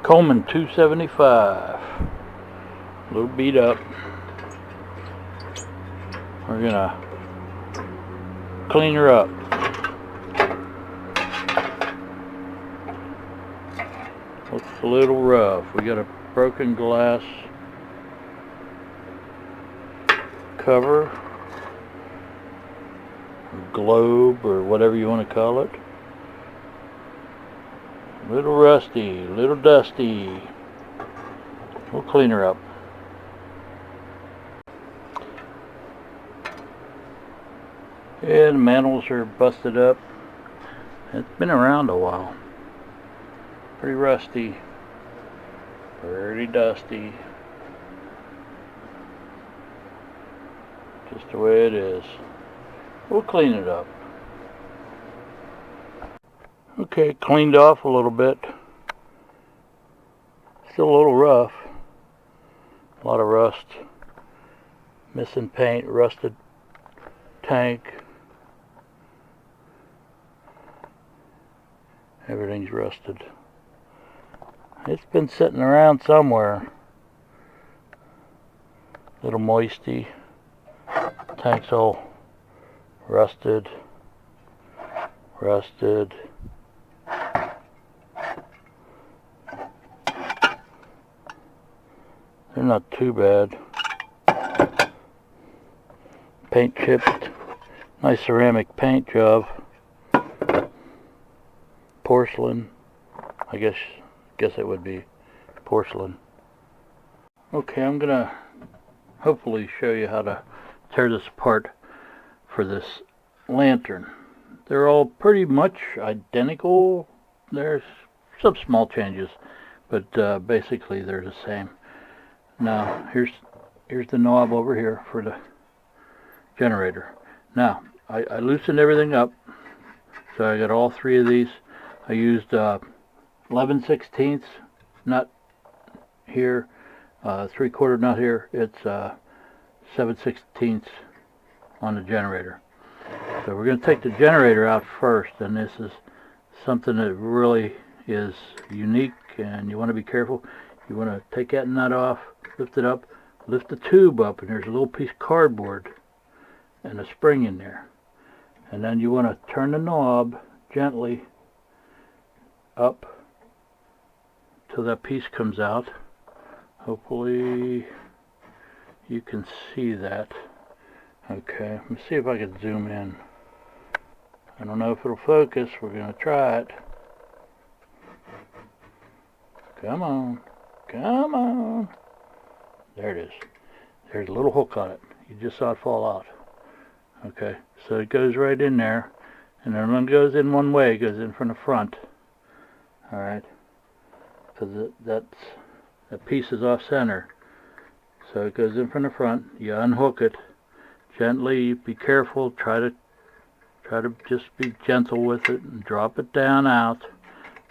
Coleman 275. A little beat up. We're gonna clean her up. Looks a little rough. We got a broken glass cover, globe, or whatever you want to call it. A little rusty, a little dusty. We'll clean her up. Yeah, the mantles are busted up. It's been around a while. Pretty rusty, pretty dusty. Just the way it is. We'll clean it up. Okay, cleaned off a little bit. Still a little rough. A lot of rust. Missing paint, rusted tank. Everything's rusted. It's been sitting around somewhere. A little moisty. Tank's all rusted. They're not too bad. Paint chipped. Nice ceramic paint job. Porcelain. I guess it would be porcelain. Okay, I'm gonna hopefully show you how to tear this apart for this lantern. They're all pretty much identical. There's some small changes, but basically they're the same. Now here's the knob over here for the generator. Now I loosened everything up, so I got all three of these. I used 11/16 nut here, 3/4 nut here. It's 7/16 on the generator. So we're going to take the generator out first, and this is something that really is unique, and you want to be careful. You want to take that nut off, lift it up, lift the tube up, and there's a little piece of cardboard and a spring in there. And then you want to turn the knob gently up till that piece comes out. Hopefully you can see that. Okay, let's see if I can zoom in. I don't know if it'll focus. We're going to try it. Come on. Come on. There it is. There's a little hook on it. You just saw it fall out. Okay, so it goes right in there. And then when it goes in one way, it goes in from the front. Alright. Because that piece is off center. So it goes in from the front. You unhook it. Gently, be careful. Try to just be gentle with it and drop it down out.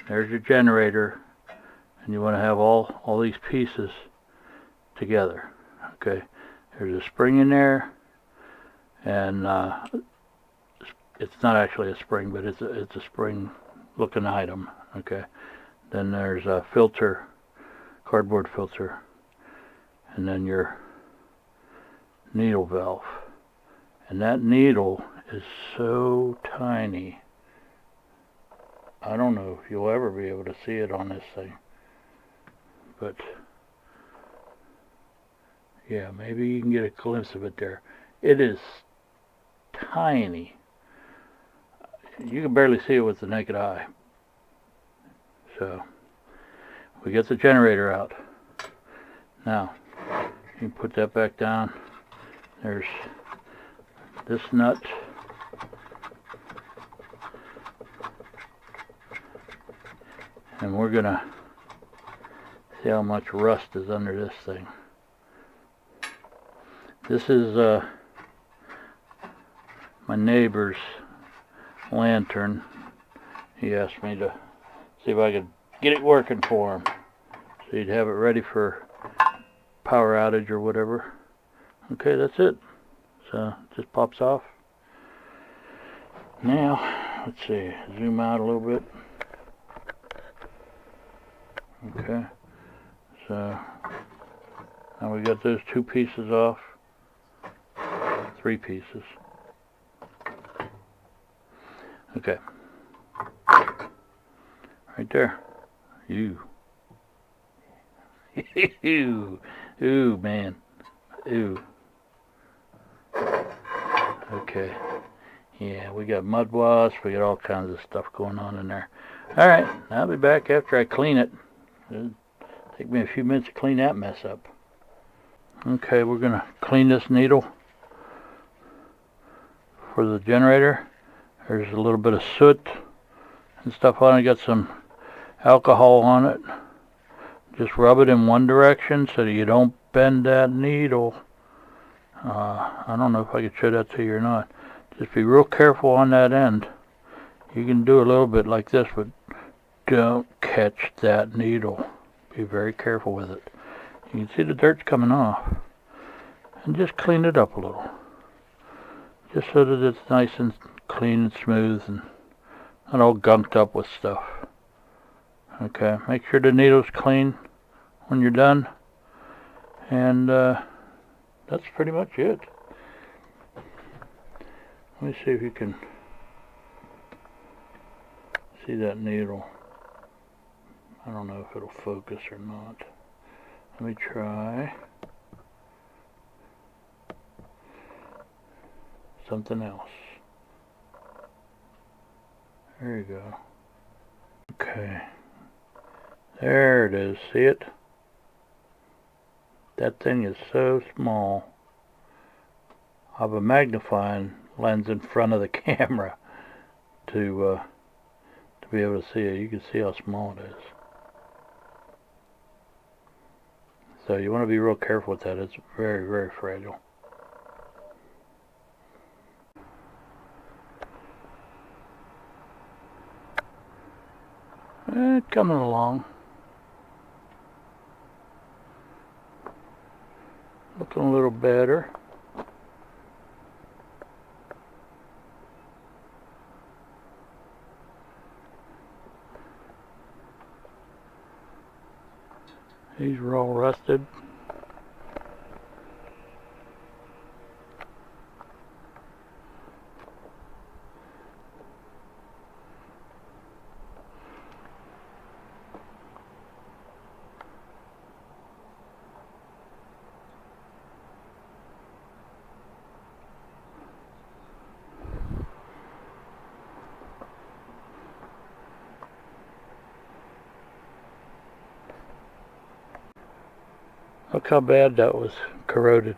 There's your generator, and you want to have all these pieces together. Okay, there's a spring in there, and it's not actually a spring, but it's a spring looking item. Okay, then there's a filter, cardboard filter, and then your needle valve. And that needle is so tiny. I don't know if you'll ever be able to see it on this thing. But yeah, maybe you can get a glimpse of it there. It is tiny. You can barely see it with the naked eye. So we get the generator out. Now you can put that back down. There's this nut. And we're gonna see how much rust is under this thing. This is my neighbor's lantern. He asked me to see if I could get it working for him, so he'd have it ready for power outage or whatever. Okay, that's it. So it just pops off. Now, let's see, zoom out a little bit. Okay, so now we got those 2 pieces off, 3 pieces. Okay, right there. Ooh, ooh, man, ooh. Okay, yeah, we got mud wasp, we got all kinds of stuff going on in there. All right, I'll be back after I clean it. It'll take me a few minutes to clean that mess up. Okay, we're gonna clean this needle for the generator. There's a little bit of soot and stuff on it. Got some alcohol on it. Just rub it in one direction so that you don't bend that needle. I don't know if I could show that to you or not. Just be real careful on that end. You can do a little bit like this, but don't catch that needle. Be very careful with it. You can see the dirt's coming off. And just clean it up a little. Just so that it's nice and clean and smooth and not all gunked up with stuff. Okay, make sure the needle's clean when you're done. And that's pretty much it. Let me see if you can see that needle. I don't know if it'll focus or not. Let me try something else. There you go. Okay. There it is. See it? That thing is so small. I have a magnifying lens in front of the camera to be able to see it. You can see how small it is. So you want to be real careful with that. It's very, very fragile. It's coming along. Looking a little better. These are all rusted. Look how bad that was corroded.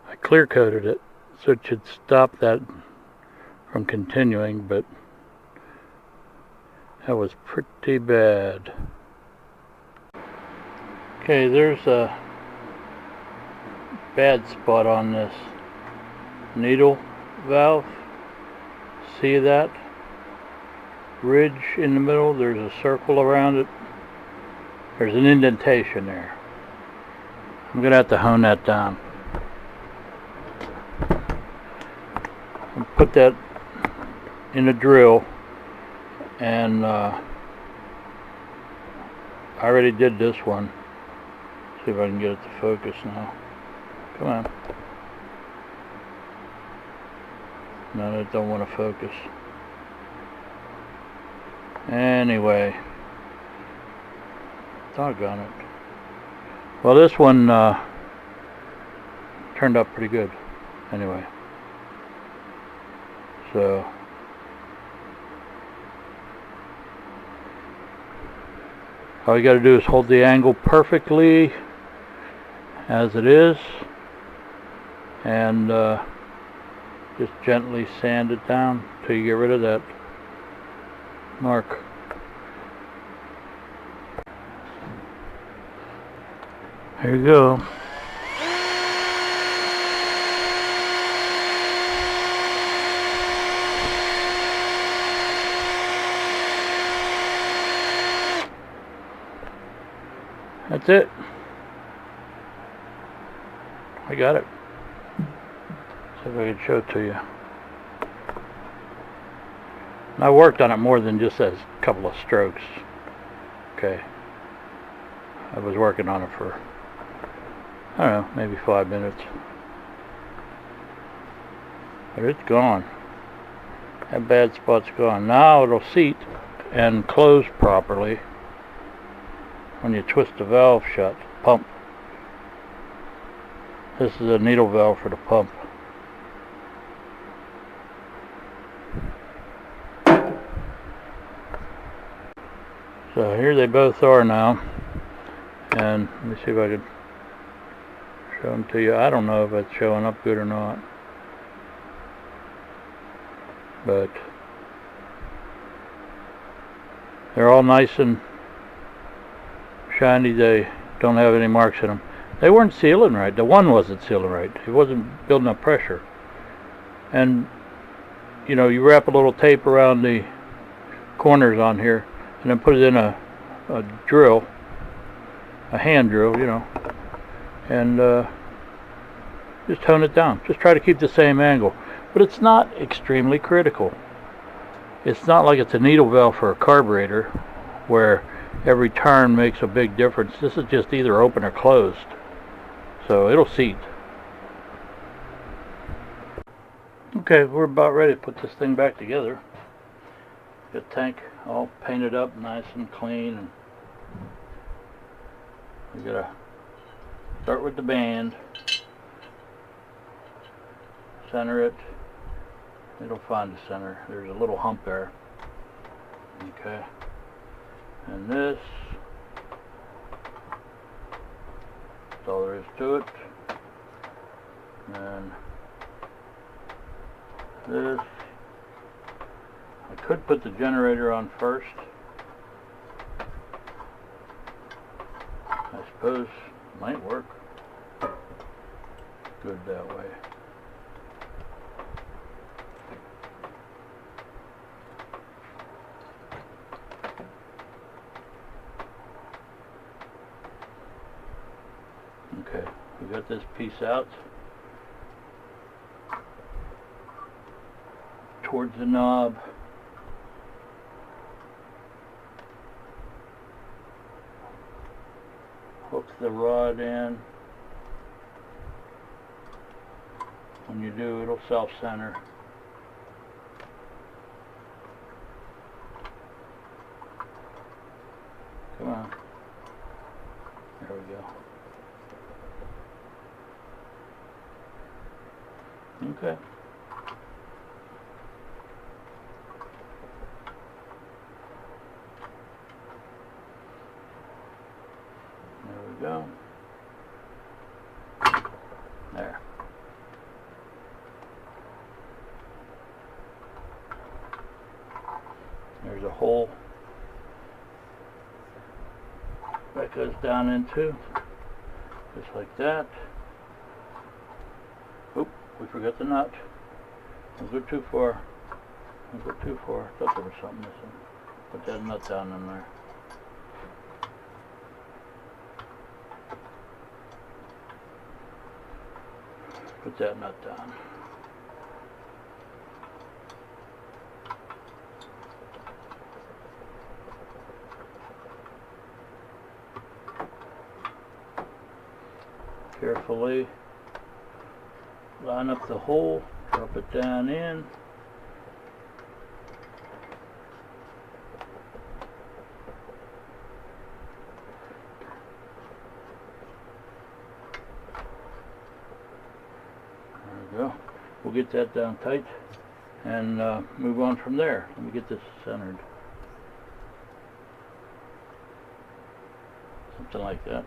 I clear coated it so it should stop that from continuing, but that was pretty bad. Okay, there's a bad spot on this needle valve. See that ridge in the middle? There's a circle around it. There's an indentation there. I'm gonna have to hone that down. I'll put that in a drill, and I already did this one. See if I can get it to focus now. Come on. No, it don't want to focus. Anyway. Doggone it. Well, this one turned out pretty good. Anyway. So. All you got to do is hold the angle perfectly as it is. And just gently sand it down till you get rid of that mark. There you go. That's it. I got it. See if I can show it to you. And I worked on it more than just a couple of strokes. Okay. I was working on it for, I don't know, maybe 5 minutes. But it's gone. That bad spot's gone. Now it'll seat and close properly when you twist the valve shut. Pump. This is a needle valve for the pump. So here they both are now. And let me see if I can show them to you. I don't know if it's showing up good or not. But they're all nice and shiny. They don't have any marks in them. They weren't sealing right. The one wasn't sealing right. It wasn't building up pressure. And you know, you wrap a little tape around the corners on here and then put it in a drill, a hand drill, you know, and just tone it down. Just try to keep the same angle. But it's not extremely critical. It's not like it's a needle valve for a carburetor where every turn makes a big difference. This is just either open or closed. So it'll seat. Okay, we're about ready to put this thing back together. The tank all painted up nice and clean. And we gotta start with the band. Center it. It'll find the center. There's a little hump there. Okay. And this, that's all there is to it. And this, I could put the generator on first. I suppose it might work good that way. Okay, we got this piece out towards the knob. Hook the rod in. When you do, it'll self-center. Come on. There we go. Okay. There we go. There. There's a hole that goes down into, just like that. Oop, we forgot the nut. Don't go too far. Don't go too far. Thought there was something missing. Put that nut down in there. Put that nut down. Carefully line up the hole, drop it down in. Go. We'll get that down tight and move on from there. Let me get this centered. Something like that.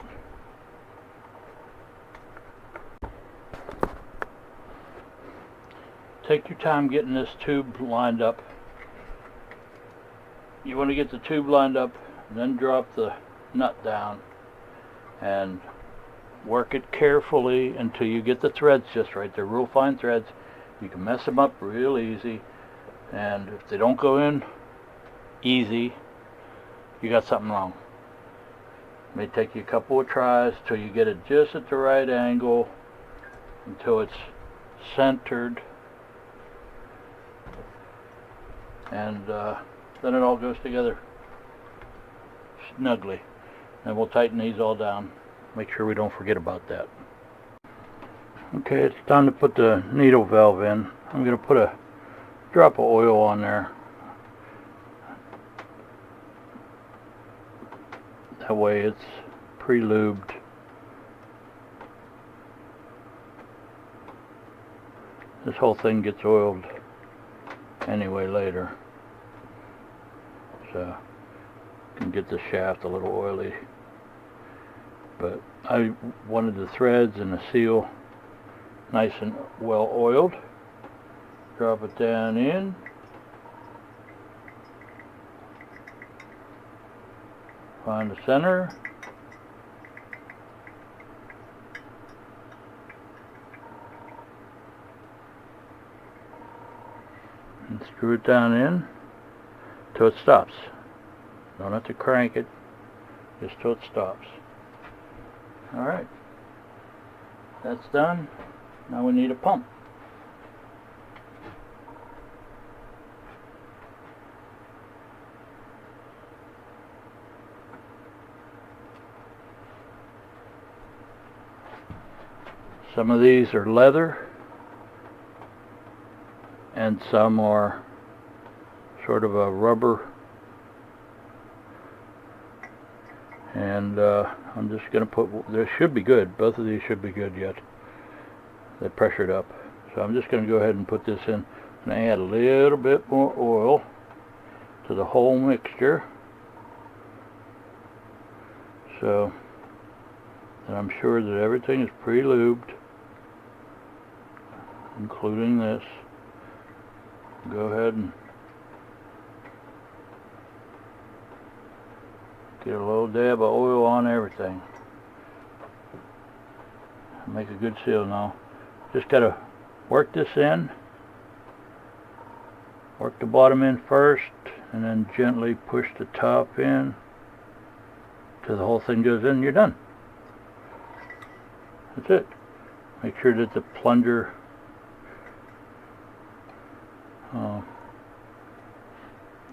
Take your time getting this tube lined up. You want to get the tube lined up, then drop the nut down and work it carefully until you get the threads just right. They're real fine threads. You can mess them up real easy, and if they don't go in easy, you got something wrong. It may take you a couple of tries till you get it just at the right angle, until it's centered, and then it all goes together snugly. And we'll tighten these all down. Make sure we don't forget about that. Okay, it's time to put the needle valve in. I'm going to put a drop of oil on there. That way it's pre-lubed. This whole thing gets oiled anyway later. So you can get the shaft a little oily. But I wanted the threads and the seal nice and well oiled. Drop it down in. Find the center. And screw it down in till it stops. Don't have to crank it, just till it stops. Alright, that's done. Now we need a pump. Some of these are leather and some are sort of a rubber, and I'm just going to put, this should be good, both of these should be good yet. They're pressured up, so I'm just going to go ahead and put this in and add a little bit more oil to the whole mixture, so that I'm sure that everything is pre-lubed, including this. Go ahead and get a little dab of oil on everything. Make a good seal now. Just gotta work this in. Work the bottom in first, and then gently push the top in till the whole thing goes in and you're done. That's it. Make sure that the plunger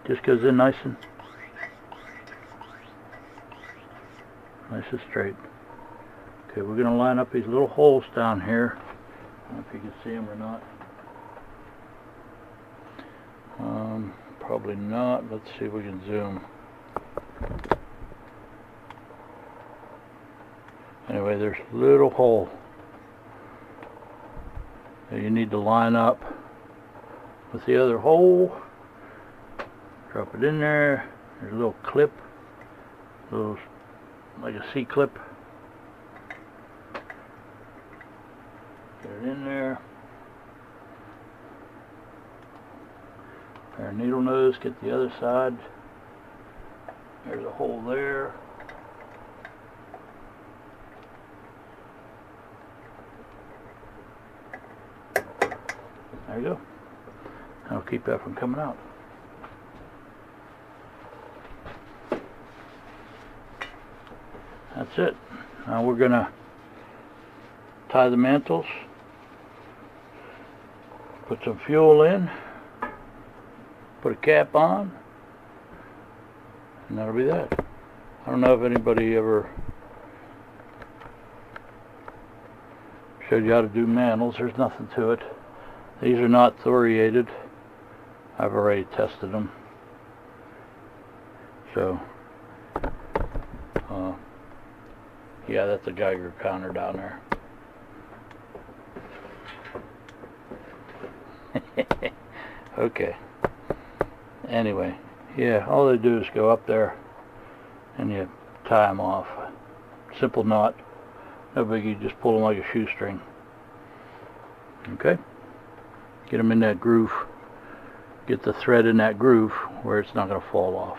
just goes in nice and straight. Okay, we're going to line up these little holes down here. I don't know if you can see them or not. Probably not. Let's see if we can zoom. Anyway, there's a little hole that you need to line up with the other hole. Drop it in there. There's a little clip, little like a C-clip. Get it in there. Our needle nose, get the other side. There's a hole there. There you go. That'll keep that from coming out. That's it. Now we're gonna tie the mantles, put some fuel in, put a cap on, and that'll be that. I don't know if anybody ever showed you how to do mantles. There's nothing to it. These are not thoriated. I've already tested them. So, yeah, that's a Geiger counter down there. Okay. Anyway, yeah, all they do is go up there and you tie them off. Simple knot. No biggie, just pull them like a shoestring. Okay? Get them in that groove. Get the thread in that groove where it's not going to fall off.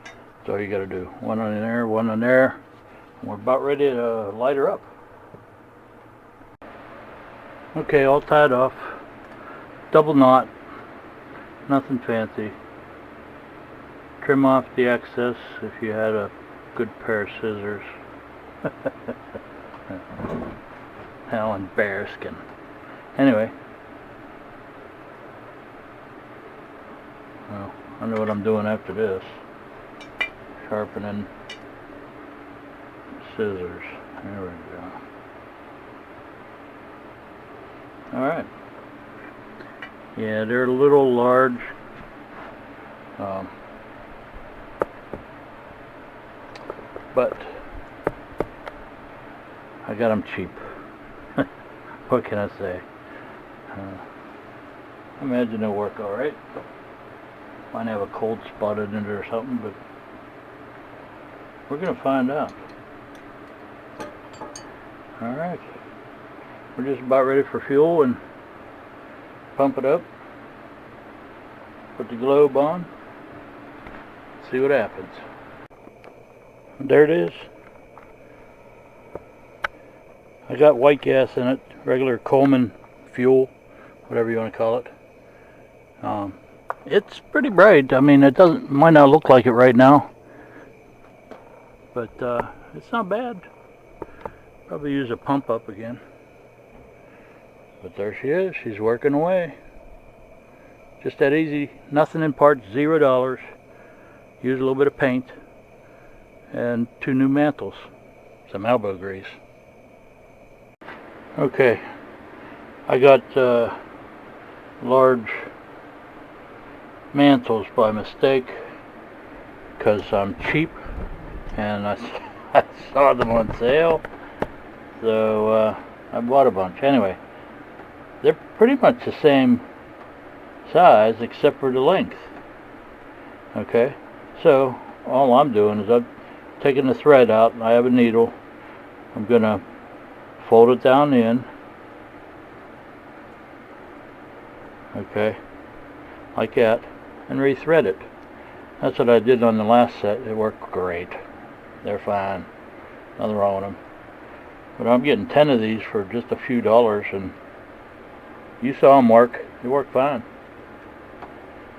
That's all you got to do. One on there, one on there. And we're about ready to light her up. Okay, all tied off. Double knot. Nothing fancy. Trim off the excess if you had a good pair of scissors. How embarrassing. Anyway. Well, I know what I'm doing after this. sharpening scissors. There we go. Alright. Yeah, they're a little large. But I got them cheap. What can I say? I imagine they'll work alright. Might have a cold spot in it or something, but we're going to find out. Alright. We're just about ready for fuel and pump it up. Put the globe on. See what happens. There it is. I got white gas in it, regular Coleman fuel, whatever you want to call it. It's pretty bright. I mean, it might not look like it right now, but it's not bad. Probably use a pump up again. But there she is. She's working away. Just that easy. Nothing in parts. $0. Use a little bit of paint and 2 new mantles, some elbow grease. Okay, I got large mantles by mistake because I'm cheap and I saw them on sale, so I bought a bunch. Anyway, they're pretty much the same size except for the length. Okay, so all I'm doing is I'm taking the thread out, and I have a needle. I'm gonna fold it down in, okay, like that, and rethread it. That's what I did on the last set. It worked great. They're fine. Nothing wrong with them. But I'm getting 10 of these for just a few dollars, and you saw them work. They work fine.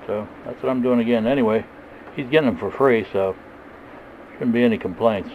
So that's what I'm doing again. Anyway, he's getting them for free, so shouldn't be any complaints.